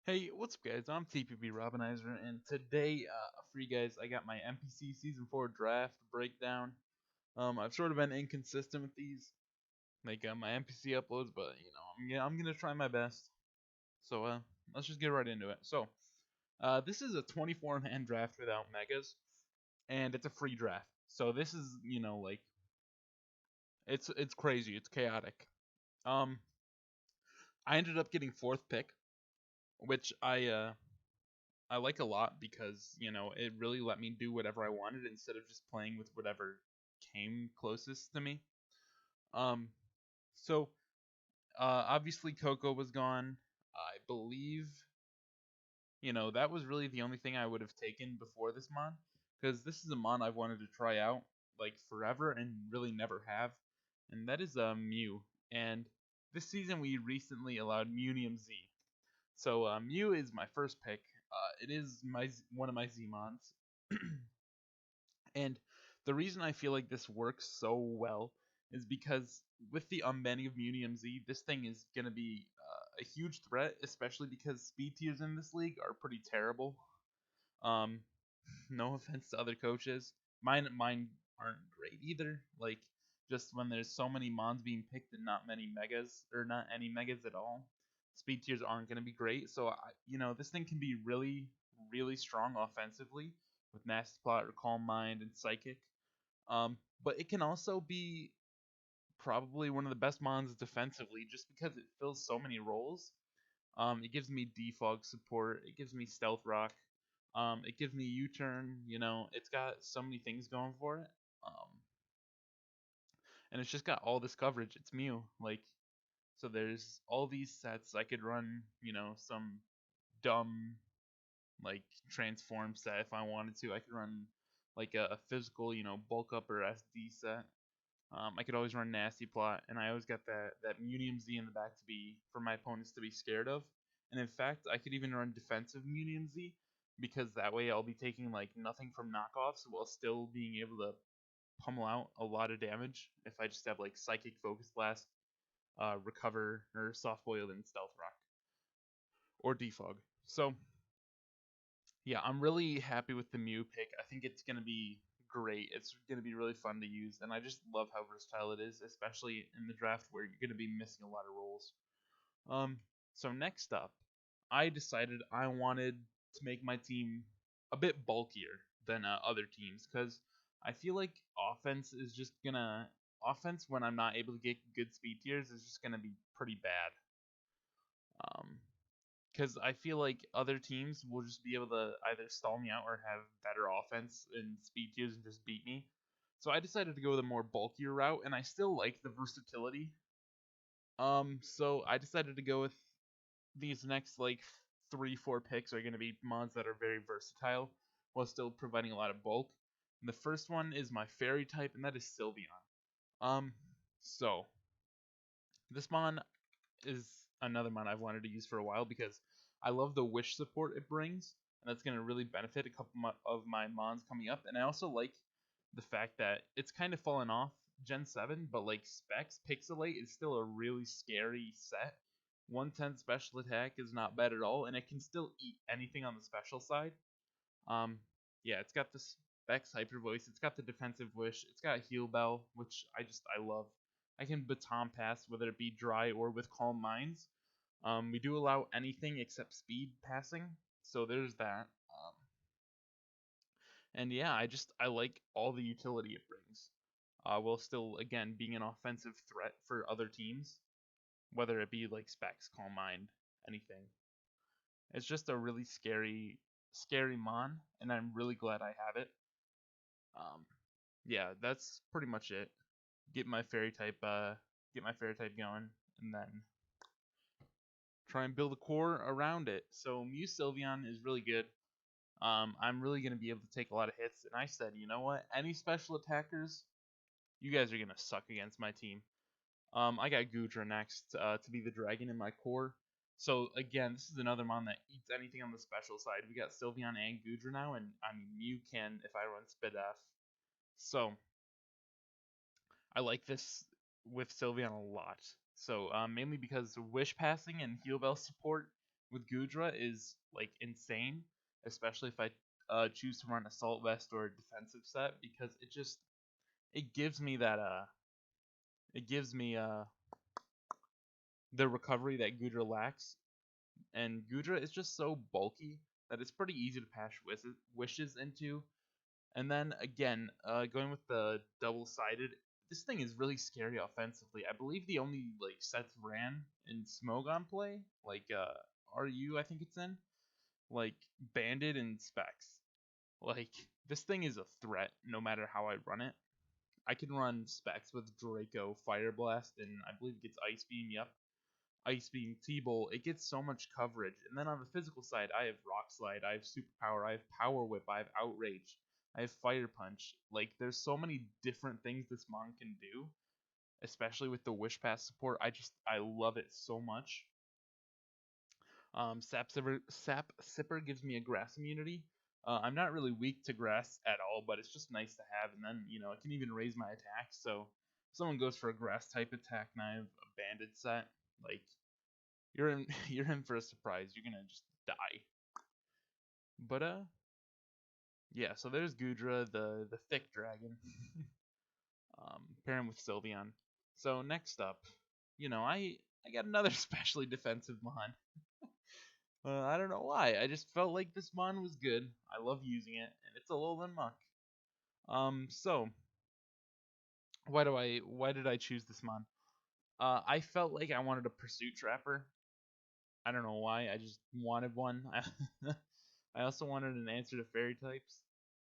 Hey, what's up, guys? I'm TPP Robinizer, and today, for you guys, I got my MPC Season 4 Draft breakdown. I've sort of been inconsistent with these, like my MPC uploads, but I'm gonna try my best. So, let's just get right into it. So, this is a 24-man draft without megas, and it's a free draft. So this is, like it's crazy, it's chaotic. Um, I ended up getting fourth pick, which I like a lot because, it really let me do whatever I wanted instead of just playing with whatever came closest to me. Um, so obviously Coco was gone. I believe, that was really the only thing I would have taken before this mon, because this is a mon I've wanted to try out like forever and really never have, and that is Mew. And this season we recently allowed Munium Z. So Mew is my first pick. It is one of my Zmons, and the reason I feel like this works so well is because with the unbanning of Munium Z, this thing is gonna be a huge threat, especially because speed tiers in this league are pretty terrible. Um, no offense to other coaches, mine aren't great either. Like, just when there's so many mons being picked and not many megas or not any megas at all, speed tiers aren't going to be great. So this thing can be really really strong offensively with Nasty Plot or Calm Mind and Psychic. But it can also be probably one of the best mons defensively just because it fills so many roles. It gives me defog support. It gives me stealth rock. It gives me U-turn. It's got so many things going for it. And it's just got all this coverage. It's Mew. Like, so there's all these sets I could run. Some dumb like transform set if I wanted to. I could run like a physical, bulk up or SD set. I could always run Nasty Plot, and I always got that Munium Z in the back to be for my opponents to be scared of. And in fact, I could even run defensive Munium Z because that way I'll be taking like nothing from knockoffs while still being able to pummel out a lot of damage if I just have like Psychic Focus Blast, Recover, or Soft Boiled and Stealth Rock or Defog. So yeah, I'm really happy with the Mew pick. I think it's gonna be great. It's gonna be really fun to use, and I just love how versatile it is, especially in the draft where you're gonna be missing a lot of roles. Um, so next up, I decided I wanted to make my team a bit bulkier than other teams because I feel like offense when I'm not able to get good speed tiers is just gonna be pretty bad. Um, because I feel like other teams will just be able to either stall me out or have better offense and speed tiers and just beat me. So I decided to go the more bulkier route, and I still like the versatility. So I decided to go with these next like 3, 4 picks are going to be mons that are very versatile while still providing a lot of bulk. And the first one is my fairy type, and that is Sylveon. Um, so this mon is another mon I've wanted to use for a while because I love the wish support it brings, and that's going to really benefit a couple of my mons coming up. And I also like the fact that it's kind of fallen off Gen 7, but like Specs Pixelate is still a really scary set. 110 special attack is not bad at all, and it can still eat anything on the special side. Um, yeah, it's got the Specs Hyper Voice, it's got the defensive wish, it's got Heal Bell, which I love. I can baton pass whether it be dry or with Calm Minds. We do allow anything except speed passing, so there's that. And yeah, I like all the utility it brings, while still again being an offensive threat for other teams, whether it be like Specs, Calm Mind, anything. It's just a really scary mon, and I'm really glad I have it. Um, yeah, that's pretty much it. Get my fairy type, get my fairy type going, and then try and build a core around it. So Mew Sylveon is really good. I'm really gonna be able to take a lot of hits, and I said, you know what? Any special attackers, you guys are gonna suck against my team. I got Goodra next to be the dragon in my core. So again, this is another mon that eats anything on the special side. We got Sylveon and Goodra now, and I mean Mew can if I run Spidef. So I like this with Sylveon a lot. So mainly because Wish passing and Heal Bell support with Gudra is like insane, especially if I choose to run Assault Vest or a defensive set, because it gives me that it gives me the recovery that Gudra lacks, and Gudra is just so bulky that it's pretty easy to pass wishes into. And then again, going with the double-sided, this thing is really scary offensively. I believe the only like sets ran in Smogon play, like RU I think it's in, like Bandit and Specs. Like this thing is a threat no matter how I run it. I can run Specs with Draco, Fire Blast, and I believe it gets Ice Beam. Yep, Ice Beam, T-Bolt. It gets so much coverage. And then on the physical side, I have Rock Slide, I have Superpower, I have Power Whip, I have Outrage, I have Fire Punch. Like there's so many different things this Mon can do, especially with the Wish Pass support. I love it so much. Sap Sipper gives me a grass immunity. I'm not really weak to grass at all, but it's just nice to have. And then, it can even raise my attack. So if someone goes for a grass type attack and I have a banded set, like you're in you're in for a surprise. You're gonna just die. But yeah. So there's Gudra, the thick dragon, pairing with Sylveon. So next up, I got another specially defensive Mon. I don't know why. I just felt like this Mon was good. I love using it, and it's a Alolan Muck. So why did I choose this Mon? I felt like I wanted a Pursuit Trapper. I don't know why. I just wanted one. I also wanted an answer to Fairy types.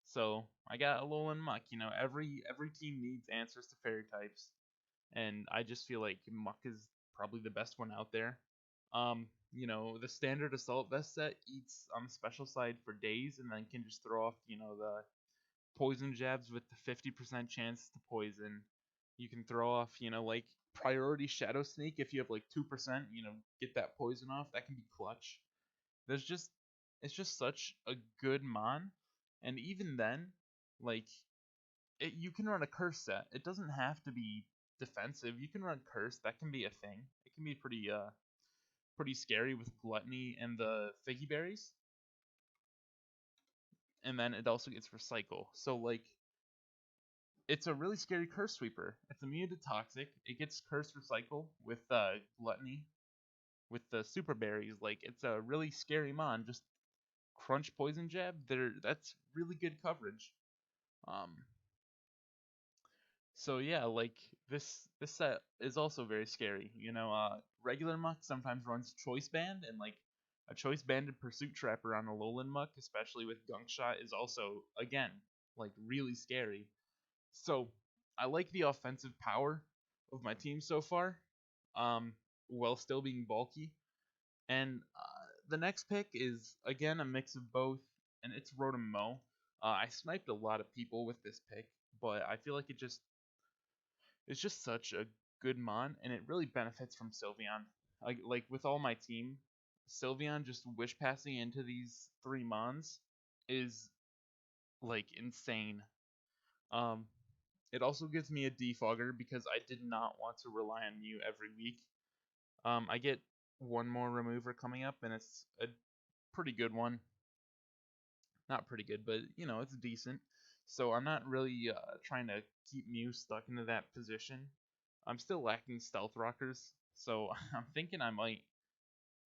So I got Alolan Muck. Every team needs answers to Fairy types, and I just feel like Muck is probably the best one out there. The standard Assault Vest set eats on the special side for days and then can just throw off, the poison jabs with the 50% chance to poison. You can throw off, like priority Shadow Sneak if you have like 2%, get that poison off. That can be clutch. It's just such a good Mon, and even then, like, you can run a curse set. It doesn't have to be defensive. You can run curse. That can be a thing. It can be pretty scary with Gluttony and the Figgy Berries. And then it also gets Recycle. So, like, it's a really scary Curse Sweeper. It's immune to Toxic. It gets Curse Recycle with Gluttony, with the Super Berries. Like, it's a really scary Mon. Just Crunch Poison Jab. That's really good coverage. So yeah, like this set is also very scary. Regular Muck sometimes runs Choice Band, and like a Choice Banded Pursuit Trapper on a Alolan Muck, especially with Gunk Shot, is also again like really scary. So I like the offensive power of my team so far, while still being bulky. And the next pick is again a mix of both, and it's Rotom Mow. I sniped a lot of people with this pick, but I feel like it's just such a good Mon, and it really benefits from Sylveon. Like with all my team, Sylveon just wish passing into these three Mons is like insane. Um, it also gives me a defogger because I did not want to rely on Mew every week. I get one more remover coming up, and it's a pretty good one. Not pretty good, but it's decent. So I'm not really trying to keep Mew stuck into that position. I'm still lacking Stealth Rockers, so I'm thinking I might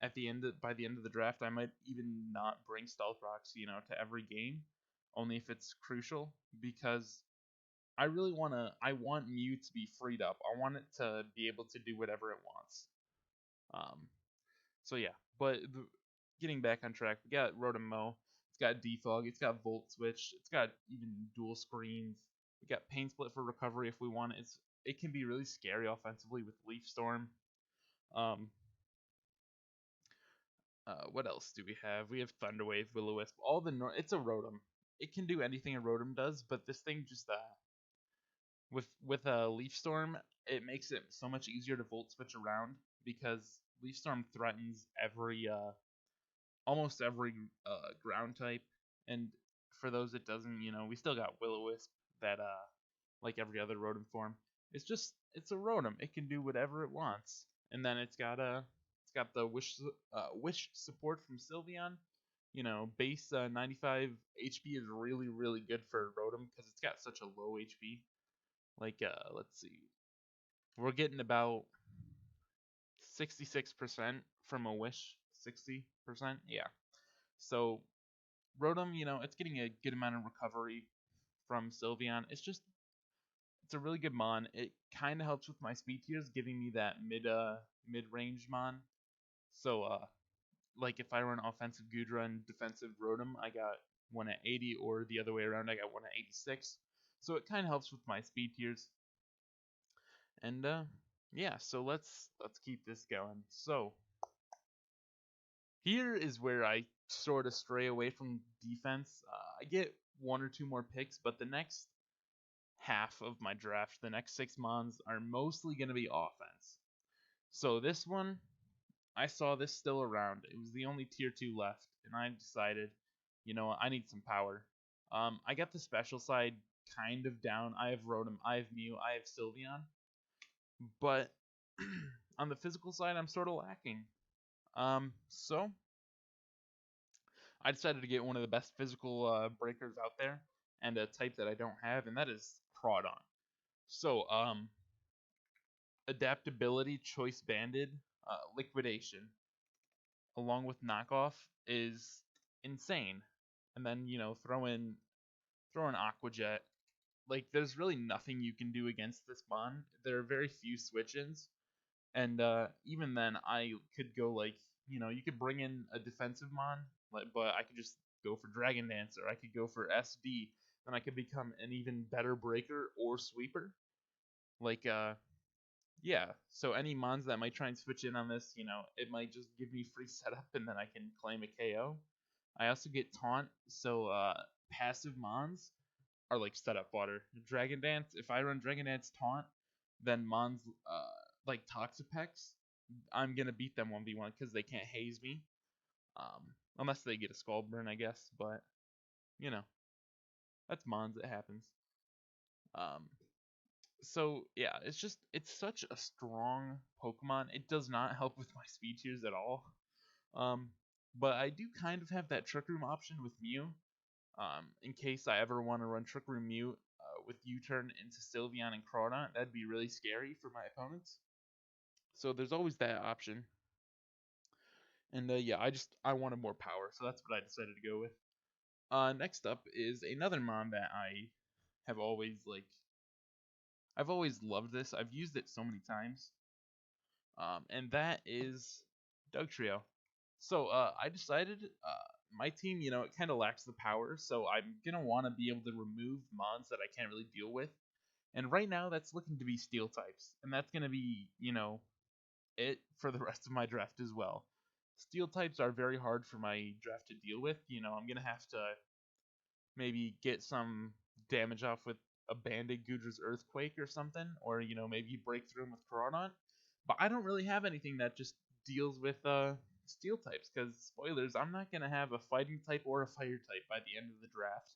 by the end of the draft I might even not bring Stealth Rocks, to every game, only if it's crucial, because I want Mew to be freed up. I want it to be able to do whatever it wants. So yeah, but getting back on track, we got Rotom Mow. It's got Defog. It's got Volt Switch. It's got even dual screens. We got Pain Split for recovery if we want it. It can be really scary offensively with Leaf Storm. What else do we have? We have Thunder Wave, Will-O-Wisp. It's a Rotom. It can do anything a Rotom does, but this thing just with a Leaf Storm, it makes it so much easier to Volt Switch around because Leaf Storm threatens almost every ground type, and for those it doesn't, we still got Will-O-Wisp that like every other Rotom form. It's a Rotom. It can do whatever it wants, and then it's got got the wish support from Sylveon. Base 95 HP is really, really good for Rotom because it's got such a low HP. Like, let's see. We're getting about 66% from a wish. 60%? Yeah. So, Rotom, it's getting a good amount of recovery from Sylveon. It's a really good mon. It kind of helps with my speed tiers, giving me that mid-range mon. So, like if I run offensive Gudra and defensive Rotom, I got one at 80, or the other way around, I got one at 86. So it kind of helps with my speed tiers. And yeah, so let's keep this going. So here is where I sort of stray away from defense. I get one or two more picks, but the next half of my draft, the next 6 mons, are mostly going to be offense. So this one, I saw this still around. It was the only tier 2 left, and I decided, I need some power. I got the special side kind of down. I have Rotom, I have Mew, I have Sylveon. But on the physical side, I'm sort of lacking. So I decided to get one of the best physical breakers out there, and a type that I don't have, and that is Crawdon. So, adaptability, choice banded, liquidation, along with knockoff is insane. And then, throw in Aqua Jet. Like, there's really nothing you can do against this mon. There are very few switch-ins. And even then, I could go, like, you could bring in a defensive mon, but I could just go for Dragon Dance, or I could go for SD. Then I could become an even better breaker or sweeper. Like, yeah, so any mons that might try and switch in on this, it might just give me free setup and then I can claim a KO. I also get Taunt, so passive mons are like setup water. Dragon Dance, if I run Dragon Dance Taunt, then mons like Toxapex, I'm going to beat them 1v1 because they can't haze me. Unless they get a Skull Burn, I guess, but, that's mons, it happens. So yeah, it's such a strong Pokemon. It does not help with my speed tiers at all. But I do kind of have that Trick Room option with Mew. In case I ever want to run Trick Room Mew with U-turn into Sylveon and Crawdon, that'd be really scary for my opponents. So there's always that option. And yeah, I wanted more power, so that's what I decided to go with. Next up is another mon that have always I've always loved this. I've used it so many times. And that is Dugtrio. So I decided my team, it kind of lacks the power, so I'm gonna want to be able to remove mons that I can't really deal with. And right now, that's looking to be Steel types, and that's gonna be, it for the rest of my draft as well. Steel types are very hard for my draft to deal with. I'm gonna have to maybe get some damage off with a Banded Gudra's Earthquake or something, or maybe break through him with Crawdon. But I don't really have anything that just deals with Steel types, because spoilers, I'm not gonna have a Fighting type or a Fire type by the end of the draft.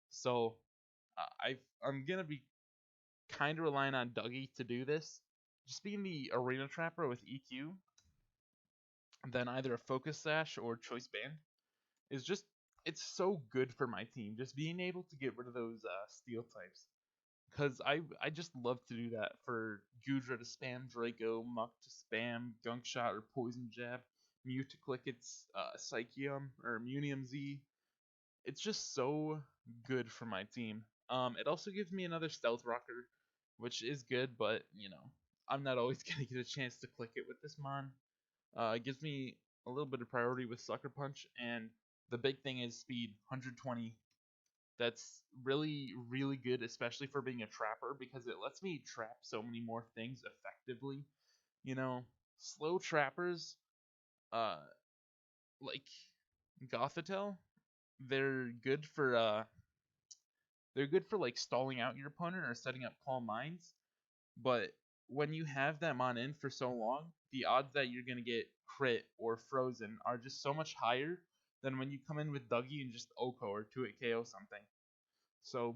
So I'm gonna be kind of relying on Dougie to do this. Just being the Arena Trapper with EQ, then either a Focus Sash or Choice Band is just, it's so good for my team. Just being able to get rid of those Steel types. Because I just love to do that for Gudra to spam Draco, Muck to spam Gunk Shot or Poison Jab, Mew to click its Psychium or Immunium Z. It's just so good for my team. It also gives me another Stealth Rocker, which is good, but, I'm not always going to get a chance to click it with this mon. It gives me a little bit of priority with Sucker Punch, and the big thing is speed, 120. That's really, really good, especially for being a trapper, because it lets me trap so many more things effectively. Slow trappers, like Gothitelle, they're good for like stalling out your opponent or setting up Calm Minds. But when you have that mon in for so long, the odds that you're gonna get crit or frozen are just so much higher than when you come in with Dougie and just Oko or 2-hit KO something. So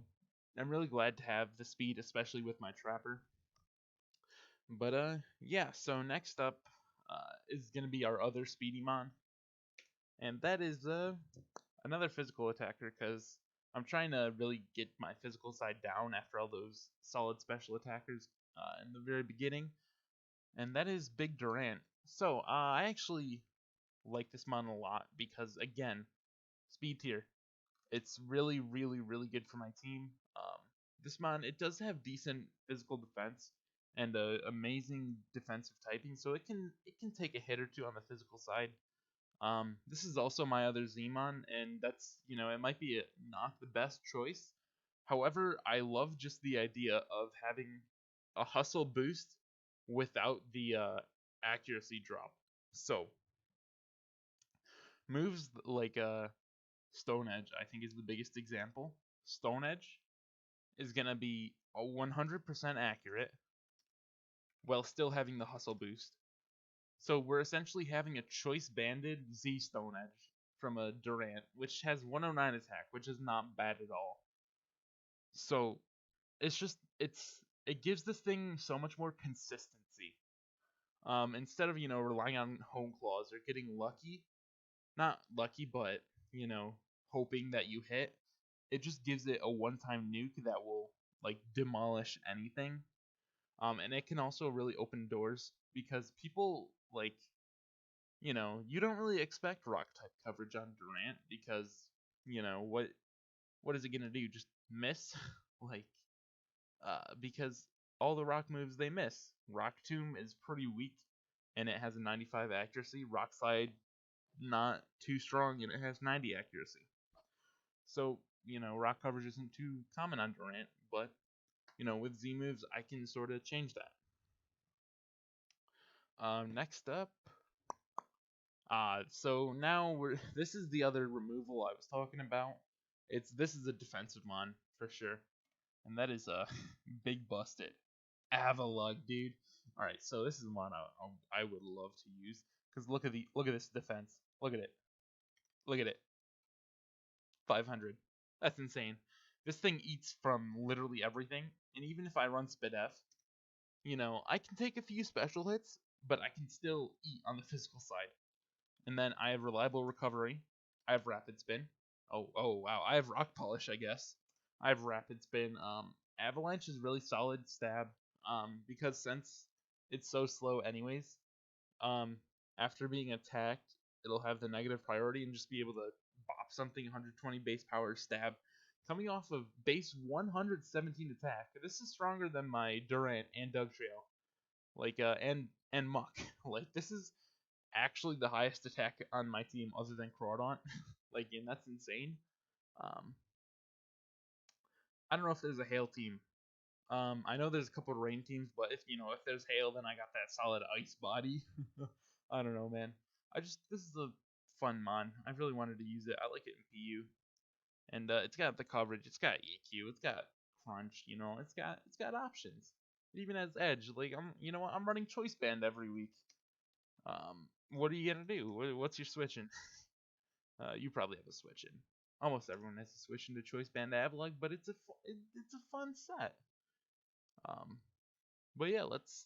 I'm really glad to have the speed, especially with my Trapper. But yeah, so next up, is going to be our other speedy mon, and that is another physical attacker because I'm trying to really get my physical side down after all those solid special attackers in the very beginning, and that is Big Durant. So I actually like this mon a lot because again, speed tier. It's really, really, really good for my team. This mon, it does have decent physical defense and amazing defensive typing, so it can take a hit or two on the physical side. This is also my other Zmon, and that's, it might be not the best choice. However, I love just the idea of having a hustle boost without the accuracy drop. So moves like Stone Edge, I think, is the biggest example. Stone Edge is gonna be a 100% accurate while still having the hustle boost. So we're essentially having a choice banded Z Stone Edge from a Durant, which has 109 attack, which is not bad at all. So it gives this thing so much more consistency. Instead of relying on home claws or getting lucky, not lucky, but hoping that you hit, it just gives it a one-time nuke that will like demolish anything. And it can also really open doors because people like you don't really expect rock type coverage on Durant because what is it gonna do? Just miss? like because all the rock moves they miss. Rock Tomb is pretty weak and it has a 95 accuracy. Rock Slide not too strong and it has 90 accuracy. So, rock coverage isn't too common on Durant, but with Z moves I can sort of change that. Next up, so now this is the other removal I was talking about. This is a defensive mon for sure, and that is a Big Busted Avalug, dude. All right, so this is one I would love to use because look at this defense. Look at it. Look at it. 500. That's insane. This thing eats from literally everything, and even if I run Spit F, I can take a few special hits, but I can still eat on the physical side. And then I have reliable recovery. I have rapid spin. Oh wow. I have rock polish, I guess. I have rapid spin. Avalanche is really solid stab. Because since it's so slow anyways, after being attacked, it'll have the negative priority and just be able to bop something 120 base power stab. Coming off of base 117 attack, this is stronger than my Durant and Dugtrail. And Muck. Like, this is actually the highest attack on my team other than Crawdaunt. And that's insane. I don't know if there's a Hail team. I know there's a couple of Rain teams, but if there's Hail, then I got that solid Ice body. I don't know, man. This is a fun mon. I really wanted to use it. I like it in PU, and it's got the coverage. It's got EQ. It's got crunch. It's got options. It even has edge. Like I'm running Choice Band every week. What are you gonna do? What's your switching? You probably have a switching. Almost everyone has a switching to Choice Band Avalug, but it's a fun set. But yeah, let's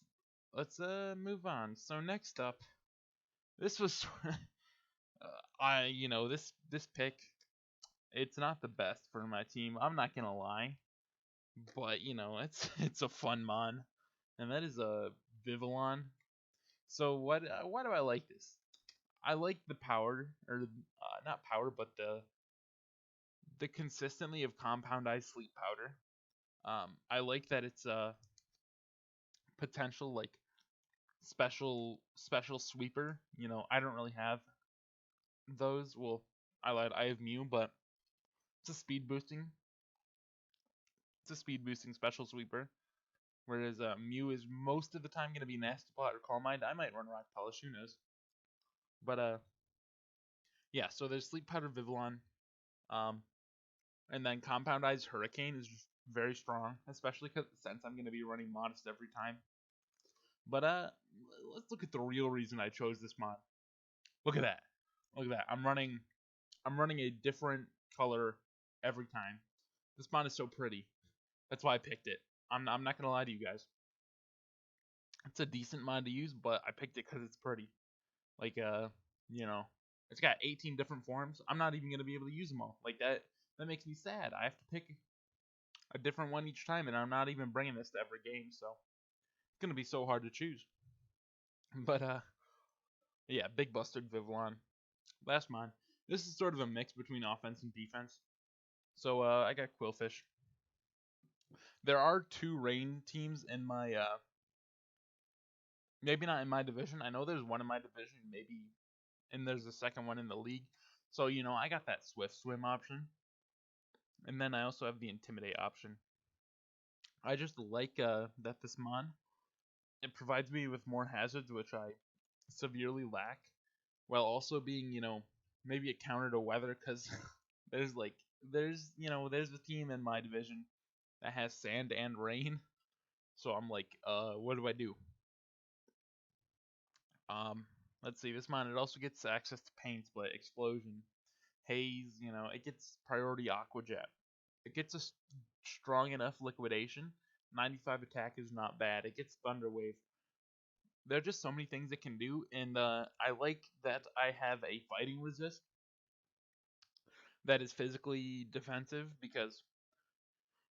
move on. So next up, this was this pick. It's not the best for my team. I'm not gonna lie, but it's a fun mon, and that is a Vivillon. So why do I like this? I like the power, or not power, but the consistently of compound-ized sleep powder. I like that it's a potential like special sweeper. I don't really have those. Well, I lied. I have Mew, but it's a speed boosting. It's a speed boosting special sweeper. Whereas Mew is most of the time gonna be Nasty Plot or Calm Mind. I might run Rock Polish, who knows? But yeah. So there's Sleep Powder Vivillon. And then Compound-ized Hurricane is just very strong, especially since I'm going to be running Modest every time. But let's look at the real reason I chose this mod. Look at that. Look at that. I'm running a different color every time. This mod is so pretty. That's why I picked it. I'm not going to lie to you guys. It's a decent mod to use, but I picked it because it's pretty. Like, you know, it's got 18 different forms. I'm not even gonna be able to use them all. Like that. That makes me sad. I have to pick a different one each time, and I'm not even bringing this to every game, so it's gonna be so hard to choose. But yeah, Big Bustard Vivillon. Last mod. This is sort of a mix between offense and defense. So I got Quillfish. There are 2 rain teams in my maybe not in my division. I know there's one in my division, maybe, and there's a second one in the league. So I got that Swift Swim option, and then I also have the Intimidate option. I just like that this mod, it provides me with more hazards, which I severely lack, while also being maybe a counter to weather, because there's a team in my division that has sand and rain. So I'm like, what do I do? Um, let's see. This mod, it also gets access to paints, but explosion, haze. It gets priority aqua jet. It gets a strong enough liquidation. 95 attack is not bad. It gets thunder wave. There are just so many things it can do, and I like that I have a fighting resist that is physically defensive, because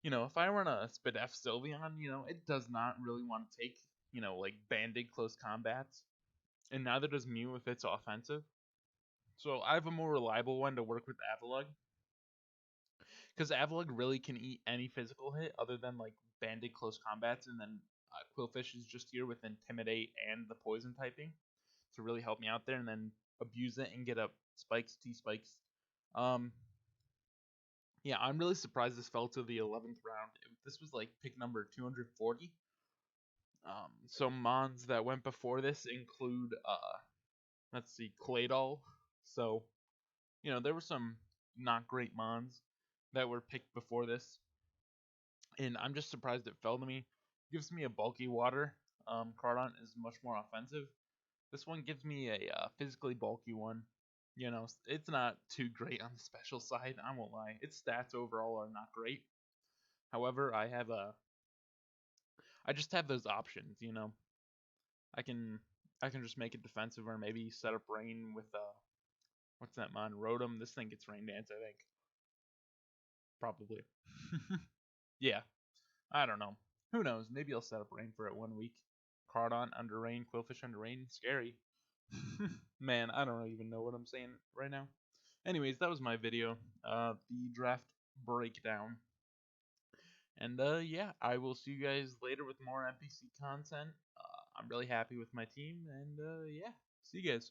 if I run a Spadef Sylveon, it does not really want to take like banded close combats, and neither does Mew if it's offensive. So I have a more reliable one to work with Avalugg, because Avalugg really can eat any physical hit other than like banded close combats, and then Quillfish is just here with Intimidate and the poison typing to really help me out there, and then abuse it and get up spikes, T-spikes. Yeah, I'm really surprised this fell to the 11th round. This was like pick number 240. So mons that went before this include, let's see, Claydol. So, there were some not great mons that were picked before this, and I'm just surprised it fell to me. Gives me a bulky water. Cardon is much more offensive. This one gives me a physically bulky one. It's not too great on the special side. I won't lie. Its stats overall are not great. However, I just have those options. I can just make it defensive, or maybe set up rain with what's that mon? Rotom. This thing gets rain dance, I think. Probably. Yeah. I don't know. Who knows? Maybe I'll set up rain for it 1 week. Cardon under rain, Quillfish under rain. Scary. Man, I don't even know what I'm saying right now. Anyways, that was my video. The draft breakdown. And yeah, I will see you guys later with more MPC content. I'm really happy with my team, and yeah, see you guys.